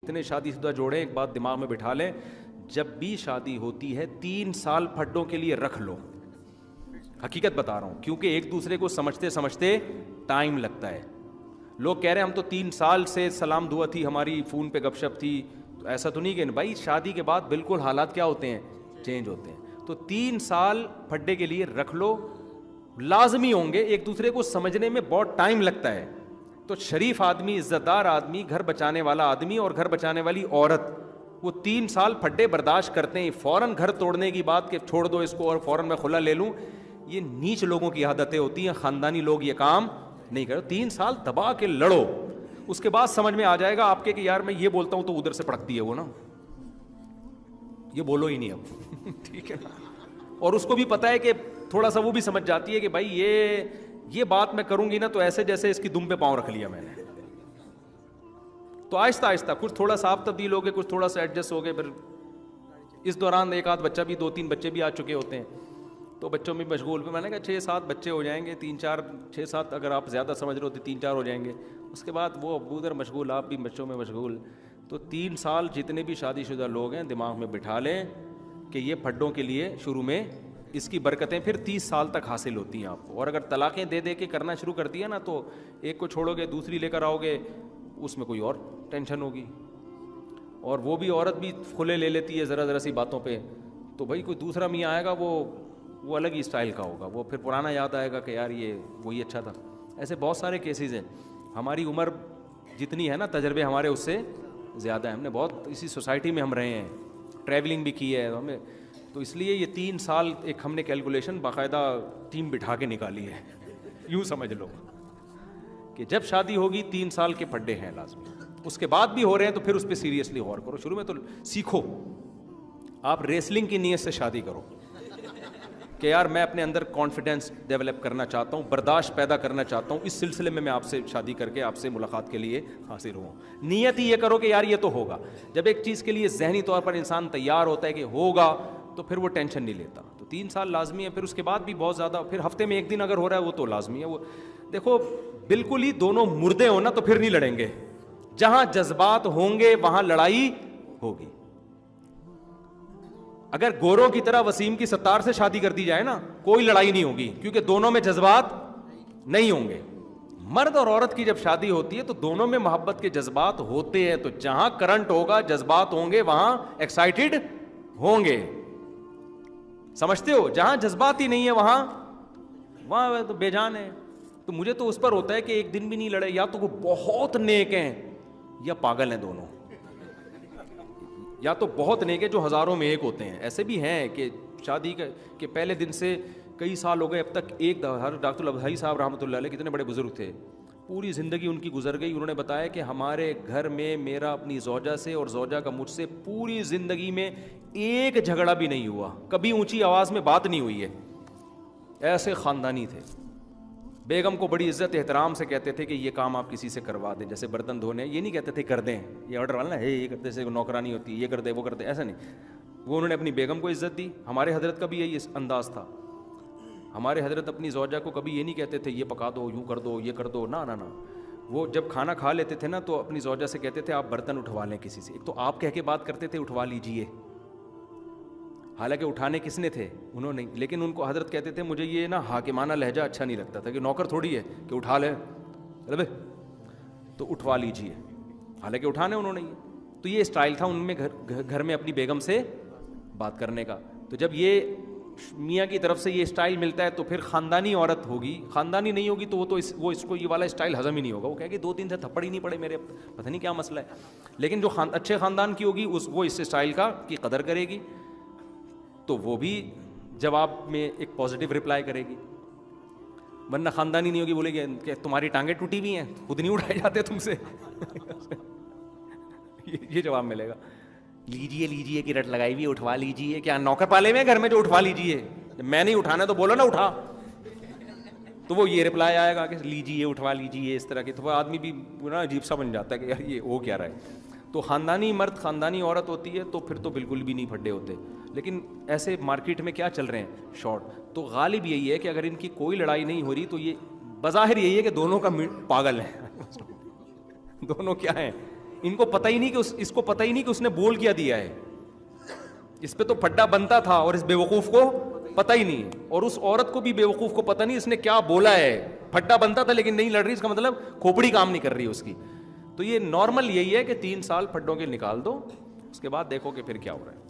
اتنے شادی شدہ جوڑے ایک بات دماغ میں بٹھا لیں، جب بھی شادی ہوتی ہے 3 سال پھڈوں کے لیے رکھ لو. حقیقت بتا رہا ہوں، کیونکہ ایک دوسرے کو سمجھتے سمجھتے ٹائم لگتا ہے. لوگ کہہ رہے ہیں ہم تو 3 سال سے سلام دعا تھی ہماری، فون پہ گپ شپ تھی. تو ایسا تو نہیں کہ بھائی شادی کے بعد بالکل حالات کیا ہوتے ہیں، چینج ہوتے ہیں. تو 3 سال پھڈے کے لیے رکھ لو، لازمی ہوں گے. ایک دوسرے کو سمجھنے میں بہت ٹائم لگتا ہے. تو شریف آدمی، عزت دار آدمی، گھر بچانے والا آدمی اور گھر بچانے والی عورت، وہ 3 سال پھڈے برداشت کرتے ہیں. فوراً گھر توڑنے کی بات کہ چھوڑ دو اس کو اور فوراً میں خلا لے لوں، یہ نیچ لوگوں کی عادتیں ہوتی ہیں. خاندانی لوگ یہ کام نہیں کرو. 3 سال دبا کے لڑو، اس کے بعد سمجھ میں آ جائے گا آپ کے کہ یار میں یہ بولتا ہوں تو ادھر سے پڑکتی ہے وہ نا، یہ بولو ہی نہیں اب. ٹھیک ہے نا. اور اس کو بھی پتا ہے کہ تھوڑا سا وہ بھی سمجھ جاتی ہے کہ بھائی یہ بات میں کروں گی نا تو ایسے جیسے اس کی دم پہ پاؤں رکھ لیا میں نے. تو آہستہ آہستہ کچھ تھوڑا سا آپ تبدیل ہو گئے، کچھ تھوڑا سا ایڈجسٹ ہو گئے. پھر اس دوران ایک آدھ بچہ بھی، 2-3 بچے بھی آ چکے ہوتے ہیں تو بچوں میں مشغول. میں نے کہا 6-7 بچے ہو جائیں گے، 3-4 6-7 اگر آپ زیادہ سمجھ رہے ہو تو 3-4 ہو جائیں گے. اس کے بعد وہ ابو ادھر مشغول، آپ بھی بچوں میں مشغول. تو 3 سال جتنے بھی شادی شدہ لوگ ہیں دماغ میں بٹھا لیں کہ یہ پھڈوں کے لیے شروع میں اس کی برکتیں پھر 30 سال تک حاصل ہوتی ہیں آپ کو. اور اگر طلاقیں دے دے کے کرنا شروع کر دیا نا تو ایک کو چھوڑو گے دوسری لے کر آؤ گے، اس میں کوئی اور ٹینشن ہوگی. اور وہ بھی عورت بھی کھلے لے لیتی ہے ذرا سی باتوں پہ. تو بھائی کوئی دوسرا میاں آئے گا وہ الگ ہی اسٹائل کا ہوگا، وہ پھر پرانا یاد آئے گا کہ یار یہ وہی اچھا تھا. ایسے بہت سارے کیسز ہیں. ہماری عمر جتنی ہے نا، تجربے ہمارے اس سے زیادہ ہیں. ہم نے بہت اسی سوسائٹی میں ہم رہے ہیں، ٹریولنگ بھی کی ہے ہمیں. تو اس لیے یہ 3 سال ایک ہم نے کیلکولیشن باقاعدہ ٹیم بٹھا کے نکالی ہے. یوں سمجھ لو کہ جب شادی ہوگی 3 سال کے پھڈے ہیں لازمی. اس کے بعد بھی ہو رہے ہیں تو پھر اس پہ سیریسلی غور کرو. شروع میں تو سیکھو. آپ ریسلنگ کی نیت سے شادی کرو کہ یار میں اپنے اندر کانفیڈنس ڈیولپ کرنا چاہتا ہوں، برداشت پیدا کرنا چاہتا ہوں، اس سلسلے میں آپ سے شادی کر کے آپ سے ملاقات کے لیے حاضر ہوں. نیت ہی یہ کرو کہ یار یہ تو ہوگا. جب ایک چیز کے لیے ذہنی طور پر انسان تیار ہوتا ہے کہ ہوگا تو پھر وہ ٹینشن نہیں لیتا. تو 3 سال لازمی ہے. پھر اس کے بعد بھی بہت زیادہ، پھر ہفتے میں 1 دن اگر ہو رہا ہے وہ تو لازمی ہے. وہ دیکھو بالکل ہی دونوں مردے ہو نا تو پھر نہیں لڑیں گے. جہاں جذبات ہوں گے وہاں لڑائی ہوگی. اگر گوروں کی طرح وسیم کی 70 سے شادی کر دی جائے نا کوئی لڑائی نہیں ہوگی، کیونکہ دونوں میں جذبات نہیں ہوں گے. مرد اور عورت کی جب شادی ہوتی ہے تو دونوں میں محبت کے جذبات ہوتے ہیں. تو جہاں کرنٹ ہوگا، جذبات ہوں گے، وہاں ایکسائٹیڈ ہوں گے. سمجھتے ہو؟ جہاں جذبات ہی نہیں ہے وہاں تو بے جان ہے. تو مجھے تو اس پر ہوتا ہے کہ ایک دن بھی نہیں لڑے. یا تو وہ بہت نیک ہیں یا پاگل ہیں دونوں. یا تو بہت نیک ہے جو ہزاروں میں ایک ہوتے ہیں. ایسے بھی ہیں کہ شادی کے پہلے دن سے کئی سال ہو گئے اب تک ایک ڈاکٹر الابدائی صاحب رحمۃ اللہ علیہ کتنے بڑے بزرگ تھے. پوری زندگی ان کی گزر گئی. انہوں نے بتایا کہ ہمارے گھر میں میرا اپنی زوجہ سے اور زوجہ کا مجھ سے پوری زندگی میں ایک جھگڑا بھی نہیں ہوا، کبھی اونچی آواز میں بات نہیں ہوئی ہے. ایسے خاندانی تھے. بیگم کو بڑی عزت احترام سے کہتے تھے کہ یہ کام آپ کسی سے کروا دیں. جیسے برتن دھونے، یہ نہیں کہتے تھے کر دیں، یہ آرڈر والا نا ہے یہ کرتے سے نوکرانی ہوتی ہے، یہ کر دے وہ کر دے، ایسا نہیں. وہ انہوں نے اپنی بیگم کو عزت دی. ہمارے حضرت کا بھی یہی انداز تھا. ہمارے حضرت اپنی زوجہ کو کبھی یہ نہیں کہتے تھے یہ پکا دو، یوں کر دو، یہ کر دو، نہ. وہ جب کھانا کھا لیتے تھے نا تو اپنی زوجہ سے کہتے تھے آپ برتن اٹھوا لیں کسی سے. ایک تو آپ کہہ کے بات کرتے تھے اٹھوا لیجئے، حالانکہ اٹھانے کس نے تھے؟ انہوں نے. لیکن ان کو حضرت کہتے تھے مجھے یہ نا حاکمانہ لہجہ اچھا نہیں لگتا تھا کہ نوکر تھوڑی ہے کہ اٹھا لے تو اٹھوا لیجئے، حالانکہ اٹھانے انہوں نے. تو یہ اسٹائل تھا ان میں گھر میں اپنی بیگم سے بات کرنے کا. تو جب یہ میاں کی طرف سے یہ اسٹائل ملتا ہے تو پھر خاندانی عورت ہوگی. خاندانی نہیں ہوگی تو وہ اس کو یہ والا اسٹائل ہضم ہی نہیں ہوگا. وہ کہے کہ 2-3 سے تھپڑ ہی نہیں پڑے میرے، پتہ نہیں کیا مسئلہ ہے. لیکن جو اچھے خاندان کی ہوگی وہ اس اسٹائل کی قدر کرے گی تو وہ بھی جواب میں ایک پازیٹیو رپلائی کرے گی. ورنہ خاندانی نہیں ہوگی، بولے گی کہ تمہاری ٹانگیں ٹوٹی ہوئی ہیں، خود نہیں اٹھائے جاتے تم سے. یہ جواب ملے گا. لیجیے کی رٹ لگائی ہوئی، اٹھوا لیجیے. کیا نوکر پالے ہوئے گھر میں جو اٹھوا لیجیے؟ میں نہیں اٹھانا تو بولو نا اٹھا. تو وہ یہ رپلائی آئے گا کہ لیجیے اٹھوا لیجیے اس طرح کی. تو وہ آدمی بھی نا عجیب سا بن جاتا ہے کہ یار یہ ہو کیا رہا ہے. تو خاندانی مرد خاندانی عورت ہوتی ہے تو پھر تو بالکل بھی نہیں پھڈے ہوتے. لیکن ایسے مارکیٹ میں کیا چل رہے ہیں شارٹ. تو غالب یہی ہے کہ اگر ان کی کوئی لڑائی نہیں ہو رہی تو یہ بظاہر یہی ہے کہ دونوں کا پاگل ہے. دونوں کیا ہیں؟ ان کو پتہ ہی نہیں کہ اس کو پتہ ہی نہیں کہ اس نے بول کیا دیا ہے. اس پہ تو پھڈا بنتا تھا اور اس بیوقوف کو پتہ ہی نہیں ہے, اور اس عورت کو بھی بیوقوف کو پتہ نہیں اس نے کیا بولا ہے. پھڈا بنتا تھا لیکن نہیں لڑ رہی, اس کا مطلب کھوپڑی کام نہیں کر رہی اس کی. تو یہ نارمل یہی ہے کہ 3 سال پھڈوں کے نکال دو, اس کے بعد دیکھو کہ پھر کیا ہو رہا ہے.